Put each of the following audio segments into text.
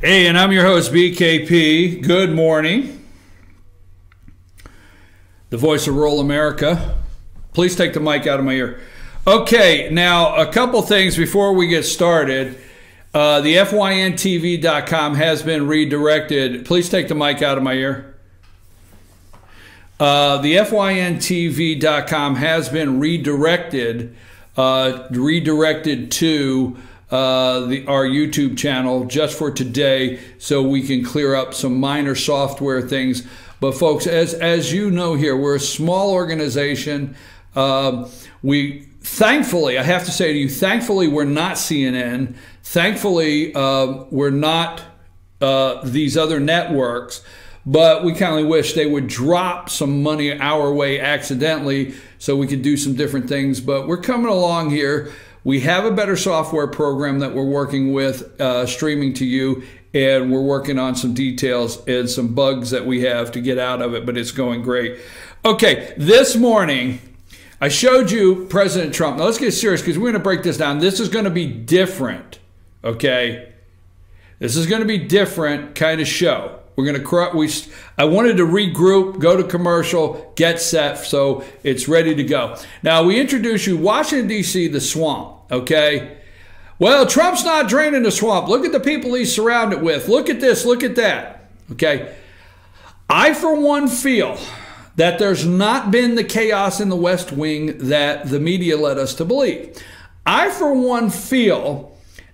Hey, and I'm your host, BKP. Good morning. The voice of rural America. Please take the mic out of my ear. Okay, now a couple things before we get started. The FYNTV.com has been redirected. Please take the mic out of my ear. The FYNTV.com has been redirected to our YouTube channel just for today, so we can clear up some minor software things. But folks, as you know here, we're a small organization. Thankfully, I have to say to you, thankfully we're not CNN. Thankfully, we're not these other networks. But we kind of wish they would drop some money our way accidentally so we could do some different things. But we're coming along here. We have a better software program that we're working with, streaming to you, and we're working on some details and some bugs that we have to get out of it, but it's going great. Okay, this morning, I showed you President Trump. Now let's get serious because we're going to break this down. This is going to be different, okay? This is going to be different kind of show. We're going to, I wanted to regroup, go to commercial, get set, so it's ready to go. Now, we introduce you, Washington, D.C., the swamp, okay? Well, Trump's not draining the swamp. Look at the people he's surrounded with. Look at this, look at that, okay? I, for one, feel that there's not been the chaos in the West Wing that the media led us to believe. I, for one, feel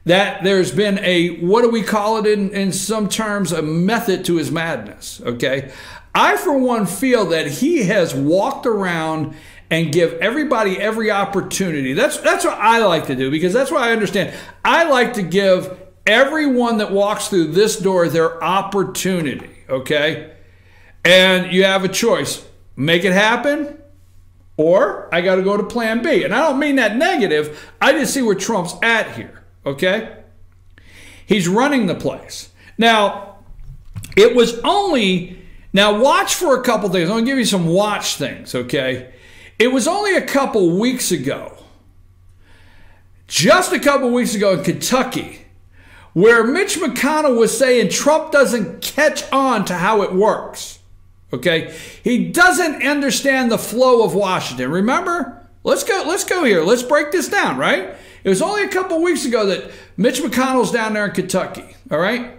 that there's been a, what do we call it in some terms, a method to his madness, okay? I, for one, feel that he has walked around and give everybody every opportunity. That's what I like to do, because that's what I understand. I like to give everyone that walks through this door their opportunity, okay? And you have a choice. Make it happen, or I got to go to plan B. And I don't mean that negative. I just see where Trump's at here. Okay? He's running the place. Now, it was only, now watch for a couple things. I'm going to give you some watch things, okay? It was only a couple weeks ago, just a couple weeks ago in Kentucky, where Mitch McConnell was saying Trump doesn't catch on to how it works, okay? He doesn't understand the flow of Washington. Remember? Let's go here. Let's break this down, right? It was only a couple weeks ago that Mitch McConnell's down there in Kentucky, all right?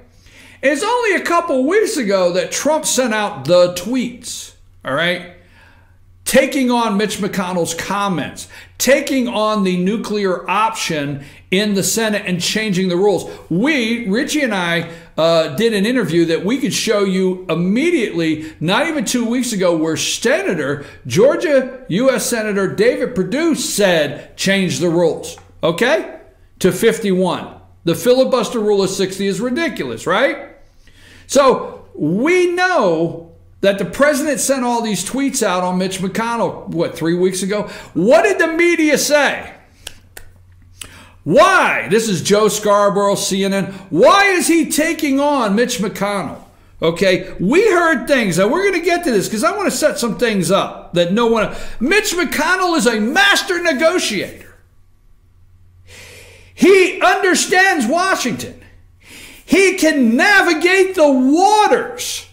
It's only a couple weeks ago that Trump sent out the tweets, all right? Taking on Mitch McConnell's comments, taking on the nuclear option in the Senate and changing the rules. Richie and I, did an interview that we could show you immediately, not even 2 weeks ago, where Georgia U.S. Senator David Perdue said, change the rules. Okay? To 51. The filibuster rule of 60 is ridiculous, right? So we know that the president sent all these tweets out on Mitch McConnell, what, 3 weeks ago? What did the media say? Why? This is Joe Scarborough, CNN. Why is he taking on Mitch McConnell? Okay, we heard things, and we're going to get to this because I want to set some things up that no one... Mitch McConnell is a master negotiator. He understands Washington. He can navigate the waters.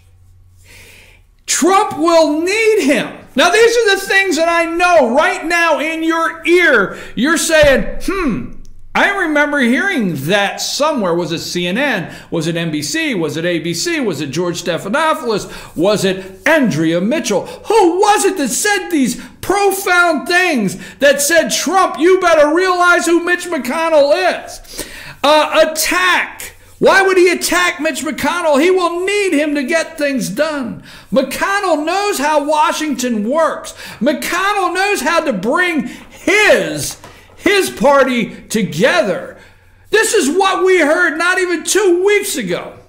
Trump will need him. Now, these are the things that I know right now in your ear. You're saying, I remember hearing that somewhere. Was it CNN? Was it NBC? Was it ABC? Was it George Stephanopoulos? Was it Andrea Mitchell? Who was it that said these profound things that said, Trump, you better realize who Mitch McConnell is? Attack. Why would he attack Mitch McConnell? He will need him to get things done. McConnell knows how Washington works. McConnell knows how to bring his party together. This is what we heard not even 2 weeks ago.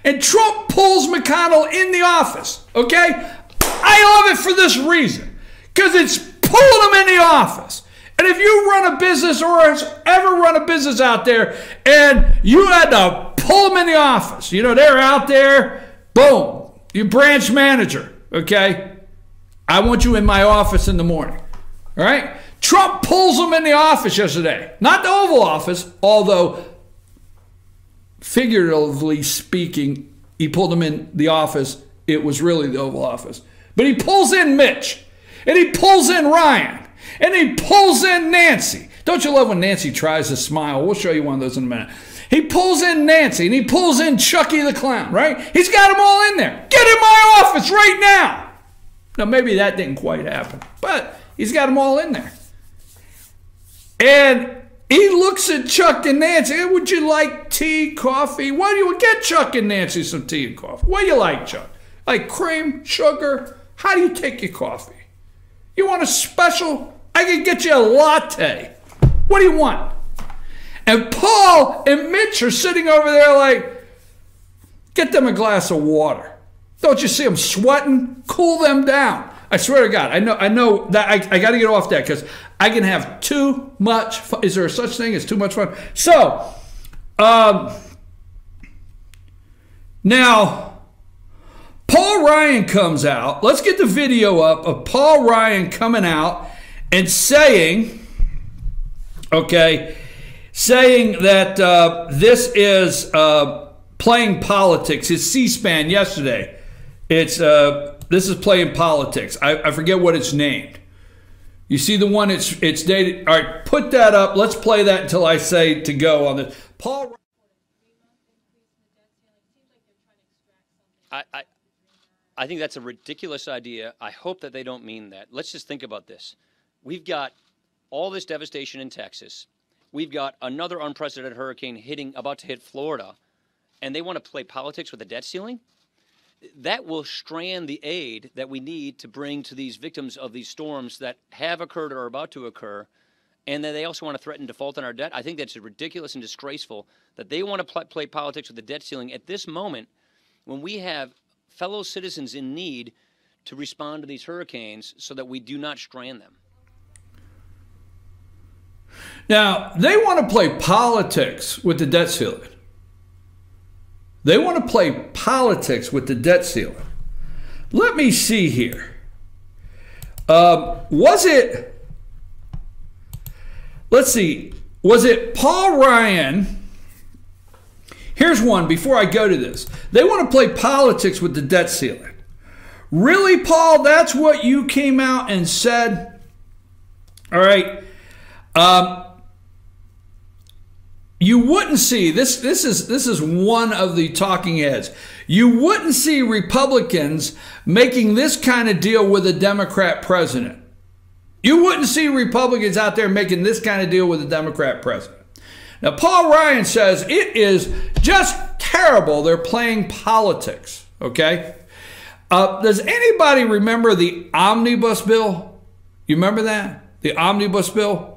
And Trump pulls McConnell in the office, okay? I love it for this reason, because it's pulling him in the office. And if you run a business or has ever run a business out there and you had to pull them in the office, you know, they're out there, boom, you branch manager, okay? I want you in my office in the morning, all right? Trump pulls them in the office yesterday. Not the Oval Office, although figuratively speaking, he pulled him in the office. It was really the Oval Office. But he pulls in Mitch, and he pulls in Ryan, and he pulls in Nancy. Don't you love when Nancy tries to smile? We'll show you one of those in a minute. He pulls in Nancy, and he pulls in Chucky the Clown, right? He's got them all in there. Get in my office right now. Now, maybe that didn't quite happen, but he's got them all in there. And he looks at Chuck and Nancy. Hey, would you like tea, coffee? Why do you get Chuck and Nancy some tea and coffee? What do you like, Chuck? Like cream, sugar? How do you take your coffee? You want a special? I can get you a latte. What do you want? And Paul and Mitch are sitting over there like, get them a glass of water. Don't you see them sweating? Cool them down. I swear to God, I know that I got to get off that because I can have too much fun. Is there such thing as too much fun? So, now, Paul Ryan comes out. Let's get the video up of Paul Ryan coming out and saying, okay, saying that this is playing politics. It's C-SPAN yesterday. It's this is playing politics. I forget what it's named. You see the one it's dated. All right, put that up. Let's play that until I say to go on this. Paul. I think that's a ridiculous idea. I hope that they don't mean that. Let's just think about this. We've got all this devastation in Texas. We've got another unprecedented hurricane about to hit Florida, and they want to play politics with the debt ceiling? That will strand the aid that we need to bring to these victims of these storms that have occurred or are about to occur, and then they also want to threaten default on our debt. I think that's ridiculous and disgraceful that they want to play politics with the debt ceiling at this moment when we have fellow citizens in need to respond to these hurricanes so that we do not strand them. Now, they want to play politics with the debt ceiling. They want to play politics with the debt ceiling. Let me see here. Was it Paul Ryan? Here's one before I go to this. They want to play politics with the debt ceiling. Really, Paul? That's what you came out and said? All right. You wouldn't see this is one of the talking heads. You wouldn't see Republicans making this kind of deal with a Democrat president. You wouldn't see Republicans out there making this kind of deal with a Democrat president. Now, Paul Ryan says it is just terrible they're playing politics, okay? Does anybody remember the omnibus bill? You remember that? The omnibus bill?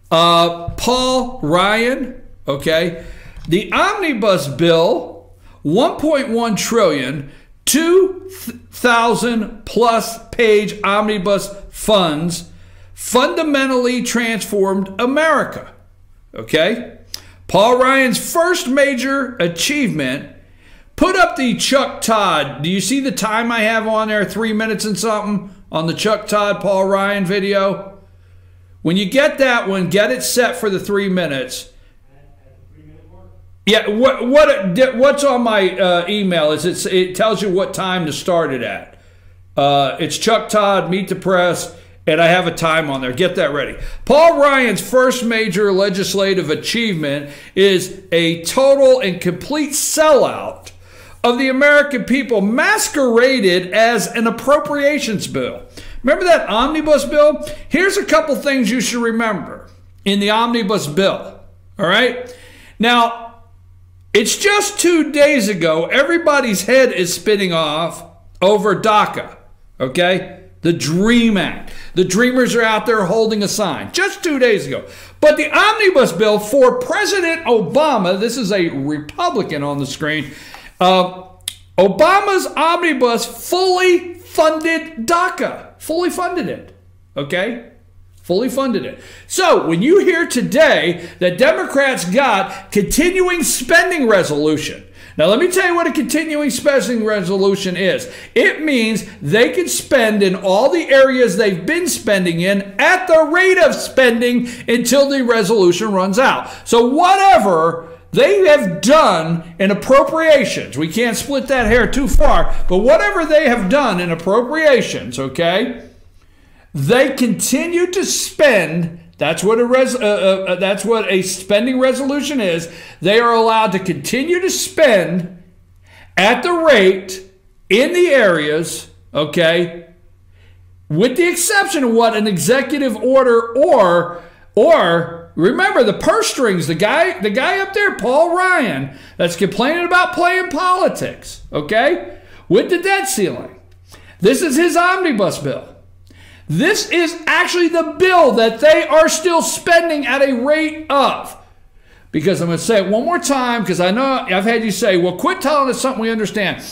Paul Ryan, okay? The omnibus bill, 1.1 trillion, 2,000 plus page omnibus funds fundamentally transformed America, okay? Paul Ryan's first major achievement, put up the Chuck Todd. Do you see the time I have on there? 3 minutes and something on the Chuck Todd Paul Ryan video. When you get that one, get it set for the 3 minutes. Yeah, what's on my email is it tells you what time to start it at. It's Chuck Todd, Meet the Press, and I have a time on there. Get that ready. Paul Ryan's first major legislative achievement is a total and complete sellout of the American people masqueraded as an appropriations bill. Remember that omnibus bill? Here's a couple things you should remember in the omnibus bill, all right? Now, it's just 2 days ago, everybody's head is spinning off over DACA, okay? The DREAM Act. The Dreamers are out there holding a sign just 2 days ago. But the omnibus bill for President Obama, this is a Republican on the screen, Obama's omnibus fully funded DACA. Fully funded it, okay? Fully funded it. So when you hear today that Democrats got continuing spending resolution. Now let me tell you what a continuing spending resolution is. It means they can spend in all the areas they've been spending in at the rate of spending until the resolution runs out. So whatever they have done in appropriations, we can't split that hair too far, but whatever they have done in appropriations, okay, they continue to spend. That's what a spending resolution is. They are allowed to continue to spend at the rate in the areas, okay, with the exception of what an executive order or remember the purse strings, the guy up there, Paul Ryan, that's complaining about playing politics, okay, with the debt ceiling. This is his omnibus bill. This is actually the bill that they are still spending at a rate of. Because I'm going to say it one more time, because I know I've had you say, well, quit telling us something we understand.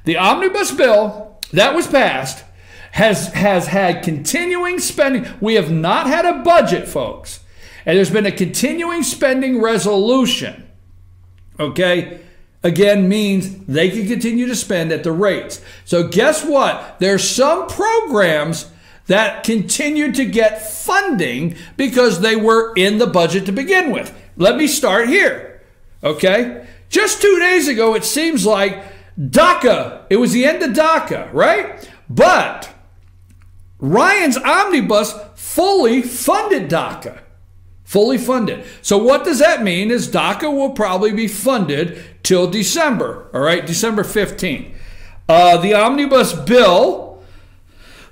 The omnibus bill that was passed has had continuing spending. We have not had a budget, folks. And there's been a continuing spending resolution. Okay? Again, means they can continue to spend at the rates. So guess what? There's some programs that continued to get funding because they were in the budget to begin with. Let me start here, okay? Just 2 days ago, it seems like DACA, it was the end of DACA, right? But Ryan's omnibus fully funded DACA, fully funded. So what does that mean is DACA will probably be funded till December, all right, December 15th. The omnibus bill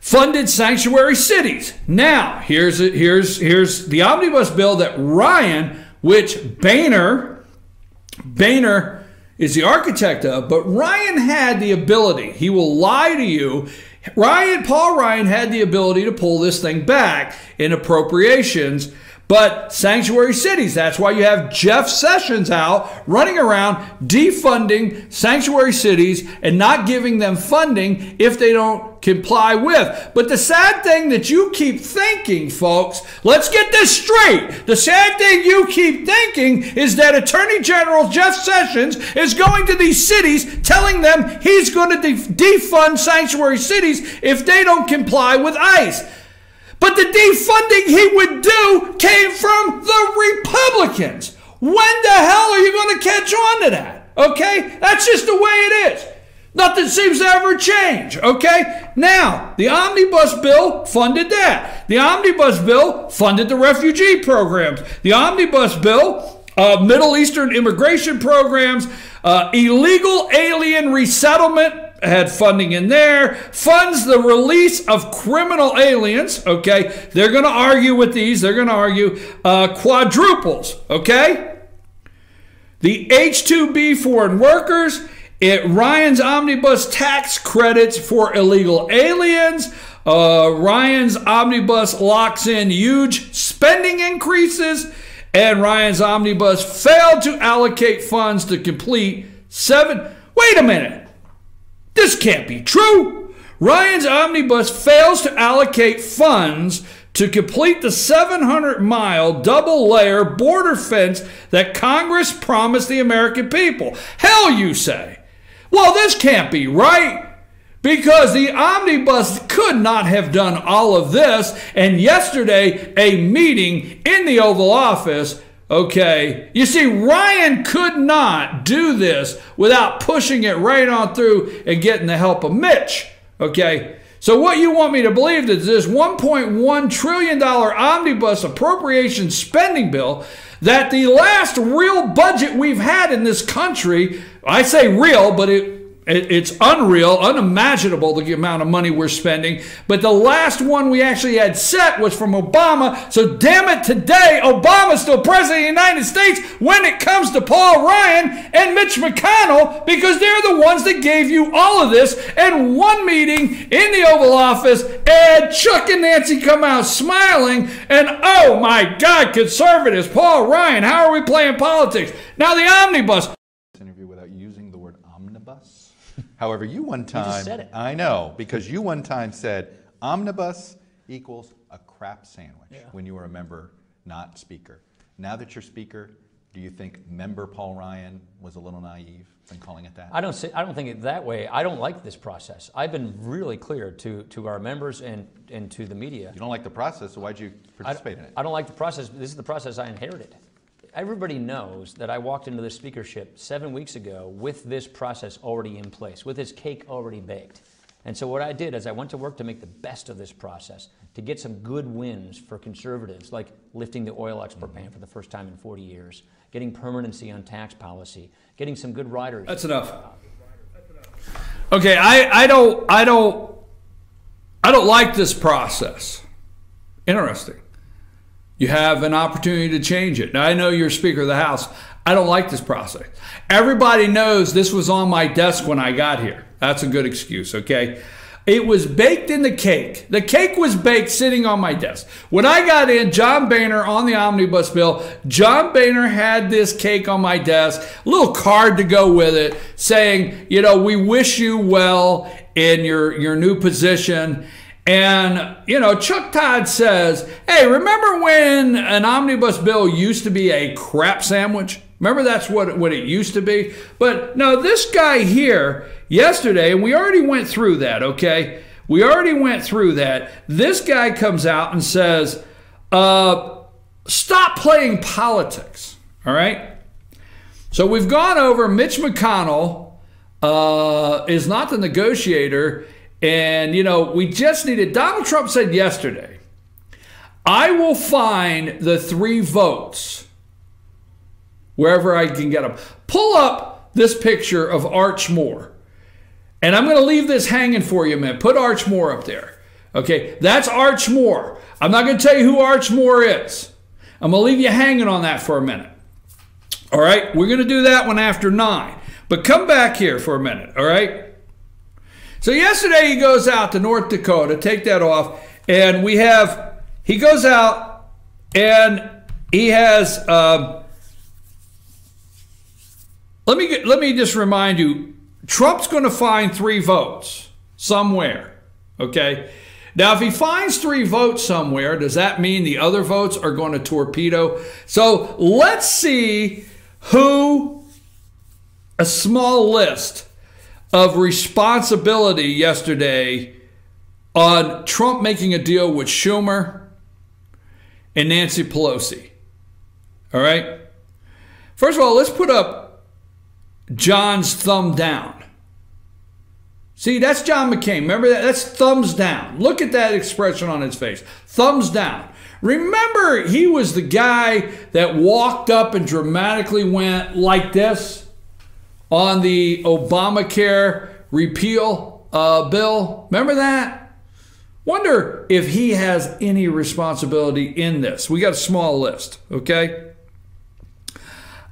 funded sanctuary cities. Now, here's the omnibus bill that Ryan, which Boehner is the architect of, but Ryan had the ability. He will lie to you. Paul Ryan had the ability to pull this thing back in appropriations. But sanctuary cities, that's why you have Jeff Sessions out running around defunding sanctuary cities and not giving them funding if they don't comply with. But the sad thing that you keep thinking, folks, let's get this straight. The sad thing you keep thinking is that Attorney General Jeff Sessions is going to these cities telling them he's going to defund sanctuary cities if they don't comply with ICE. But the defunding he would do came from the Republicans. When the hell are you going to catch on to that? Okay? That's just the way it is. Nothing seems to ever change. Okay? Now, the omnibus bill funded that. The omnibus bill funded the refugee programs. The omnibus bill, Middle Eastern immigration programs, illegal alien resettlement, had funding in there, funds the release of criminal aliens, okay? They're going to argue with these. They're going to argue quadruples, okay? The H-2B foreign workers, Ryan's omnibus tax credits for illegal aliens. Ryan's omnibus locks in huge spending increases. And Ryan's omnibus failed to allocate funds to complete Wait a minute. This can't be true. Ryan's omnibus fails to allocate funds to complete the 700-mile double-layer border fence that Congress promised the American people. Hell, you say. Well, this can't be right, because the omnibus could not have done all of this. And yesterday, a meeting in the Oval Office, okay, you see, Ryan could not do this without pushing it right on through and getting the help of Mitch, okay? So what you want me to believe is this $1.1 trillion omnibus appropriation spending bill, that the last real budget we've had in this country, I say real, but it's unreal, unimaginable, the amount of money we're spending. But the last one we actually had set was from Obama. So damn it, today, Obama's still president of the United States when it comes to Paul Ryan and Mitch McConnell, because they're the ones that gave you all of this. And one meeting in the Oval Office, and Chuck and Nancy come out smiling, and oh my God, conservatives, Paul Ryan, how are we playing politics? Now the omnibus. Interview without using the word omnibus. However, you one time, You just said it. I know, because you one time said omnibus equals a crap sandwich when you were a member, not speaker. Now that you're speaker, do you think member Paul Ryan was a little naive in calling it that? I don't think it that way. I don't like this process. I've been really clear to our members and to the media. You don't like the process, so why'd you participate in it? I don't like the process. This is the process I inherited. Everybody knows that I walked into the speakership 7 weeks ago with this process already in place, with this cake already baked. And so what I did is I went to work to make the best of this process, to get some good wins for conservatives, like lifting the oil export ban for the first time in 40 years, getting permanency on tax policy, getting some good riders. That's enough. Okay, I don't like this process. Interesting. You have an opportunity to change it. Now, I know you're Speaker of the House. I don't like this process. Everybody knows this was on my desk when I got here. That's a good excuse, okay? It was baked in the cake. The cake was baked sitting on my desk. When I got in, John Boehner on the omnibus bill, John Boehner had this cake on my desk, a little card to go with it saying, you know, we wish you well in your new position. And, you know, Chuck Todd says, hey, remember when an omnibus bill used to be a crap sandwich? Remember that's what it used to be? But no, this guy here yesterday, and we already went through that, okay? We already went through that. This guy comes out and says, stop playing politics, all right? So we've gone over Mitch McConnell is not the negotiator. And, you know, we just needed, Donald Trump said yesterday, I will find the 3 votes wherever I can get them. Pull up this picture of Arch Moore. And I'm going to leave this hanging for you, man. Put Arch Moore up there. Okay, that's Arch Moore. I'm not going to tell you who Arch Moore is. I'm going to leave you hanging on that for a minute. All right, we're going to do that one after 9. But come back here for a minute, all right? So yesterday he goes out to North Dakota, take that off, and he goes out and he has, let me just remind you, Trump's going to find 3 votes somewhere, okay? Now, if he finds 3 votes somewhere, does that mean the other votes are going to torpedo? So let's see who, a small list of responsibility yesterday on Trump making a deal with Schumer and Nancy Pelosi. All right? First of all, let's put up John's thumb down. See, that's John McCain. Remember that? That's thumbs down. Look at that expression on his face. Thumbs down. Remember, he was the guy that walked up and dramatically went like this on the Obamacare repeal bill. Remember that? Wonder if he has any responsibility in this. We got a small list, okay?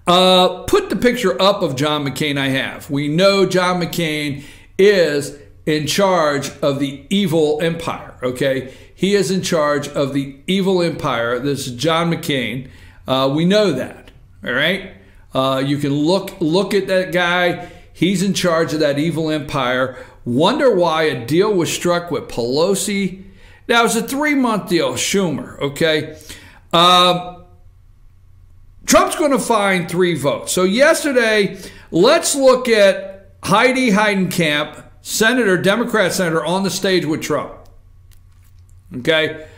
Put the picture up of John McCain I have. We know John McCain is in charge of the evil empire, okay? He is in charge of the evil empire. This is John McCain. We know that, all right? You can look at that guy. He's in charge of that evil empire. Wonder why a deal was struck with Pelosi. Now, it was a 3-month deal, Schumer, okay? Trump's going to find 3 votes. So yesterday, let's look at Heidi Heidenkamp, senator, Democrat senator, on the stage with Trump. Okay?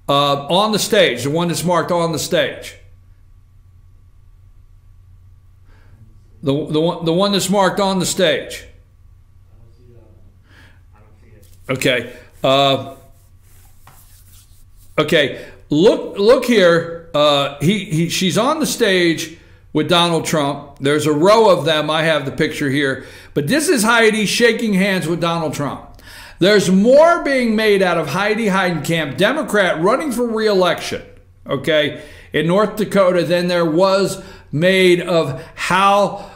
On the stage, the one that's marked on the stage. The one that's marked on the stage. Okay. Okay. Look here. She's on the stage with Donald Trump. There's a row of them. I have the picture here. But this is Heidi shaking hands with Donald Trump. There's more being made out of Heidi Heidenkamp, Democrat running for re-election, okay, in North Dakota than there was made of how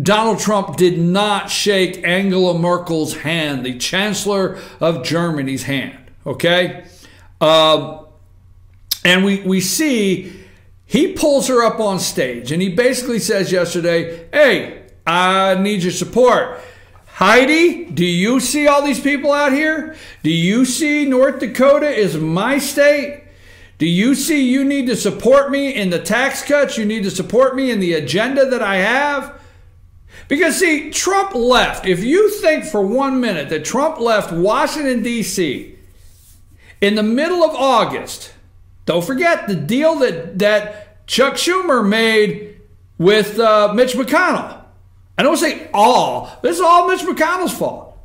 Donald Trump did not shake Angela Merkel's hand, the Chancellor of Germany's hand, okay? And we see he pulls her up on stage and he basically says yesterday, hey, I need your support. Heidi, do you see all these people out here? Do you see North Dakota is my state? Do you see you need to support me in the tax cuts? You need to support me in the agenda that I have? Because, see, Trump left. If you think for 1 minute that Trump left Washington, D.C. in the middle of August, don't forget the deal that Chuck Schumer made with Mitch McConnell. I don't say all. This is all Mitch McConnell's fault.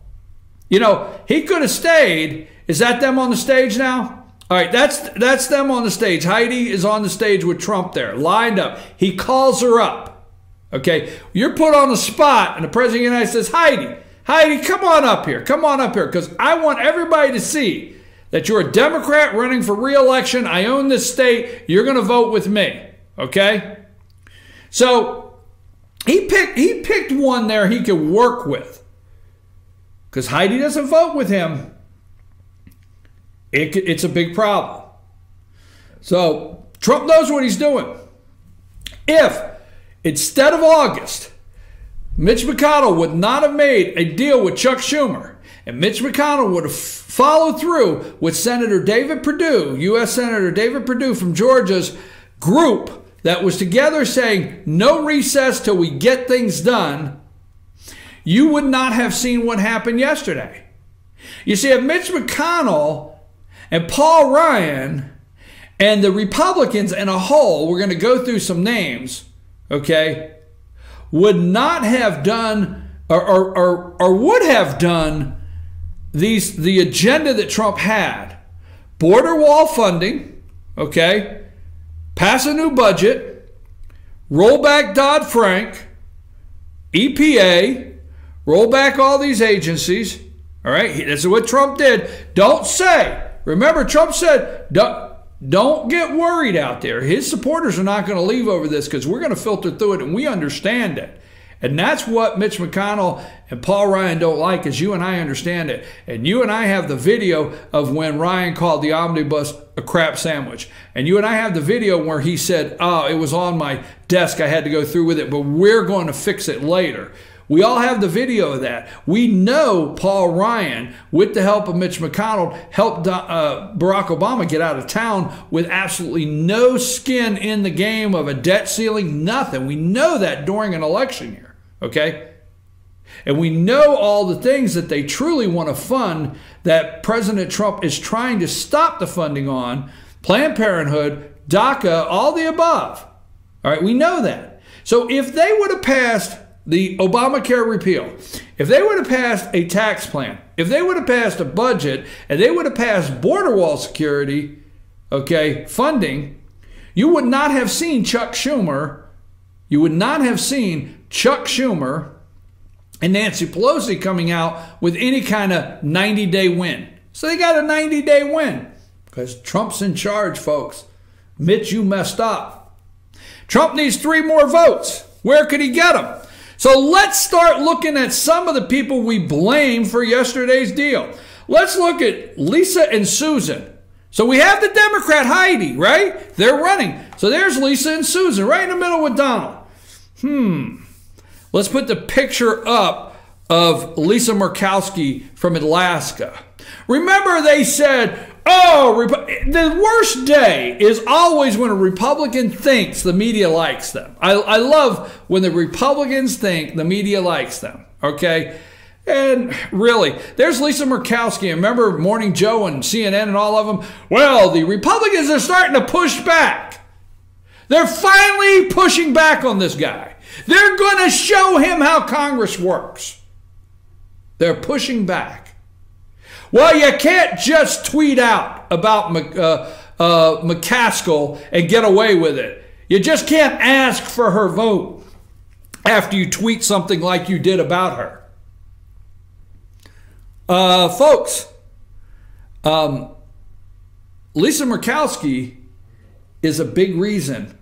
You know, he could have stayed. Is that them on the stage now? All right, that's them on the stage. Heidi is on the stage with Trump there, lined up. He calls her up. Okay, you're put on the spot, and the President of the United States says, Heidi, come on up here. Come on up here, because I want everybody to see that you're a Democrat running for re-election. I own this state. You're going to vote with me. Okay? So he picked one there he could work with. Because Heidi doesn't vote with him. It's a big problem. So Trump knows what he's doing. If instead of August, Mitch McConnell would not have made a deal with Chuck Schumer, and Mitch McConnell would have followed through with Senator David Perdue, U.S. Senator David Perdue from Georgia's group that was together saying no recess till we get things done, you would not have seen what happened yesterday. You see, if Mitch McConnell and Paul Ryan and the Republicans in a whole, we're going to go through some names, okay, would not have done or would have done the agenda that Trump had. Border wall funding, okay, pass a new budget, roll back Dodd-Frank, EPA, roll back all these agencies. All right, that's what Trump did. Don't say, remember Trump said, don't get worried out there. His supporters are not going to leave over this because we're going to filter through it and we understand it. And that's what Mitch McConnell and Paul Ryan don't like, is you and I understand it. And you and I have the video of when Ryan called the omnibus a crap sandwich. And you and I have the video where he said, oh, it was on my desk, I had to go through with it, but we're going to fix it later. We all have the video of that. We know Paul Ryan, with the help of Mitch McConnell, helped Barack Obama get out of town with absolutely no skin in the game of a debt ceiling, nothing. We know that during an election year, okay? And we know all the things that they truly want to fund that President Trump is trying to stop the funding on, Planned Parenthood, DACA, all the above. All right, we know that. So if they would have passed the Obamacare repeal, if they would have passed a tax plan, if they would have passed a budget, and they would have passed border wall security, okay, funding, you would not have seen Chuck Schumer, you would not have seen Chuck Schumer and Nancy Pelosi coming out with any kind of 90-day win. So they got a 90-day win because Trump's in charge, folks. Mitch, you messed up. Trump needs 3 more votes. Where could he get them? So let's start looking at some of the people we blame for yesterday's deal. Let's look at Lisa and Susan. So we have the Democrat Heidi, right? They're running. So there's Lisa and Susan right in the middle with Donald. Let's put the picture up of Lisa Murkowski from Alaska. Remember they said, oh, the worst day is always when a Republican thinks the media likes them. I love when the Republicans think the media likes them, okay? And really, there's Lisa Murkowski. Remember Morning Joe and CNN and all of them? Well, the Republicans are starting to push back. They're finally pushing back on this guy. They're going to show him how Congress works. They're pushing back. Well, you can't just tweet out about McCaskill and get away with it. You just can't ask for her vote after you tweet something like you did about her. Folks, Lisa Murkowski is a big reason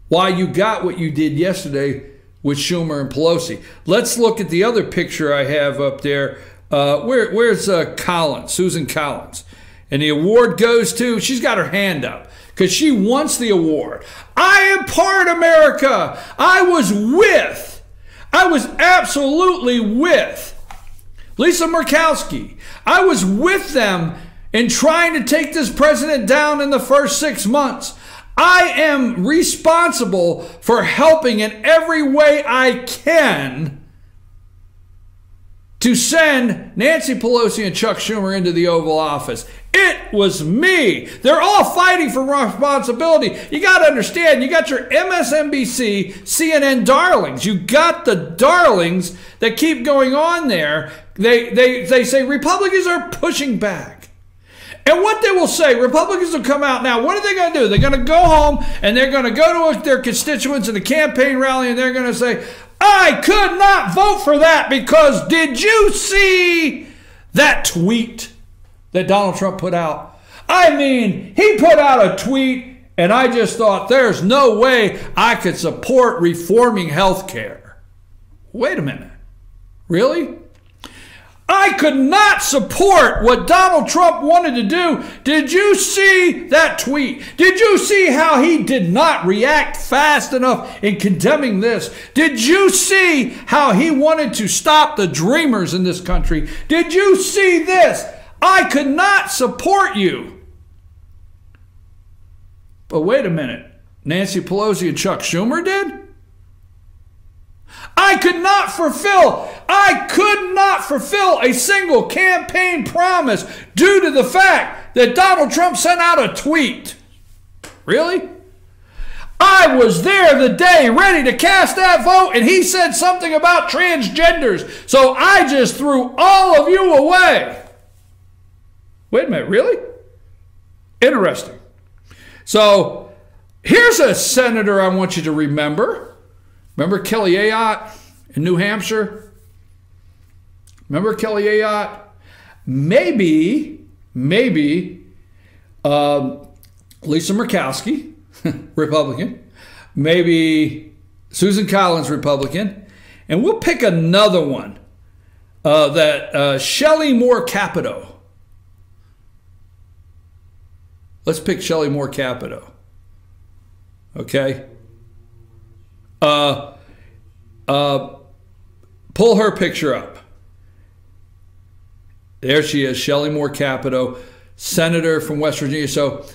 why you got what you did yesterday with Schumer and Pelosi. Let's look at the other picture I have up there. Where's Collins, Susan Collins? And the award goes to, she's got her hand up because she wants the award. I am part America. I was absolutely with Lisa Murkowski. I was with them in trying to take this president down in the first 6 months. I am responsible for helping in every way I can to send Nancy Pelosi and Chuck Schumer into the Oval Office. It was me. They're all fighting for responsibility. You got to understand, you got your MSNBC, CNN darlings. You got the darlings that keep going on there. They say Republicans are pushing back. And what they will say, Republicans will come out now. What are they going to do? They're going to go home and they're going to go to their constituents in the campaign rally and they're going to say, I could not vote for that because did you see that tweet that Donald Trump put out? I mean, he put out a tweet and I just thought there's no way I could support reforming health care. Wait a minute. Really? I could not support what Donald Trump wanted to do. Did you see that tweet? Did you see how he did not react fast enough in condemning this? Did you see how he wanted to stop the dreamers in this country? Did you see this? I could not support you. But wait a minute. Nancy Pelosi and Chuck Schumer did? I could not fulfill a single campaign promise due to the fact that Donald Trump sent out a tweet. Really? I was there the day ready to cast that vote and he said something about transgenders. So I just threw all of you away. Wait a minute, really? Interesting. So here's a senator I want you to remember. Remember Kelly Ayotte in New Hampshire? Remember Kelly Ayotte? Maybe Lisa Murkowski, Republican. Maybe Susan Collins, Republican. And we'll pick another one, Shelley Moore Capito. Let's pick Shelley Moore Capito. Okay? Pull her picture up. There she is, Shelley Moore Capito, senator from West Virginia. So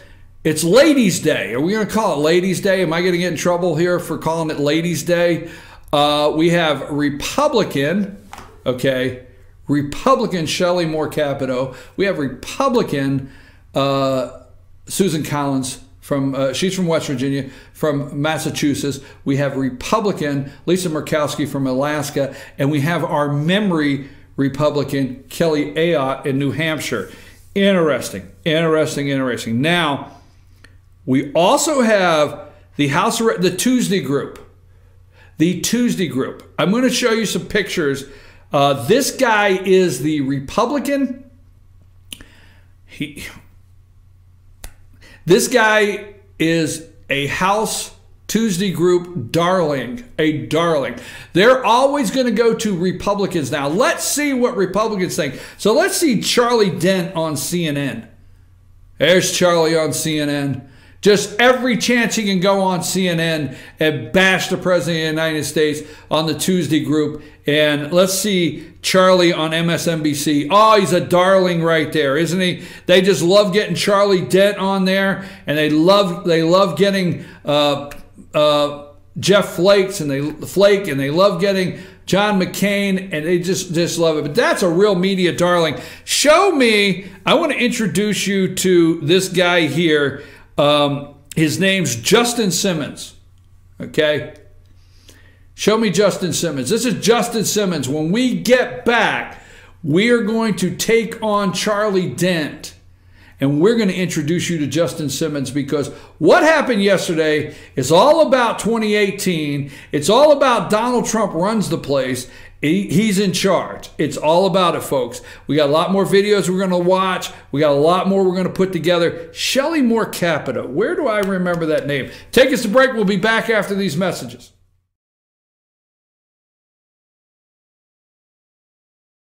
it's Ladies' Day. Are we going to call it Ladies' Day? Am I going to get in trouble here for calling it Ladies' Day? We have Republican, okay, Republican Shelley Moore Capito. We have Republican Susan Collins. She's from West Virginia, from Massachusetts. We have Republican Lisa Murkowski from Alaska, and we have our memory Republican Kelly Ayotte in New Hampshire. Interesting. Now, we also have the Tuesday group. The Tuesday group. I'm going to show you some pictures. This guy is the Republican. This guy is a House Tuesday group darling, a darling. They're always going to go to Republicans now. Let's see what Republicans think. So let's see Charlie Dent on CNN. There's Charlie on CNN. Just every chance he can go on CNN and bash the President of the United States on the Tuesday group. And let's see Charlie on MSNBC. Oh, he's a darling right there, isn't he? They just love getting Charlie Dent on there, and they love getting Jeff Flake, and they love getting John McCain, and they just love it. But that's a real media darling. Show me. I want to introduce you to this guy here. His name's Justin Simmons. Okay. Show me Justin Simmons. This is Justin Simmons. When we get back, we are going to take on Charlie Dent. And we're going to introduce you to Justin Simmons, because what happened yesterday is all about 2018. It's all about Donald Trump runs the place. He's in charge. It's all about it, folks. We got a lot more videos we're going to watch. We got a lot more we're going to put together. Shelley Moore Capito. Where do I remember that name? Take us to break. We'll be back after these messages.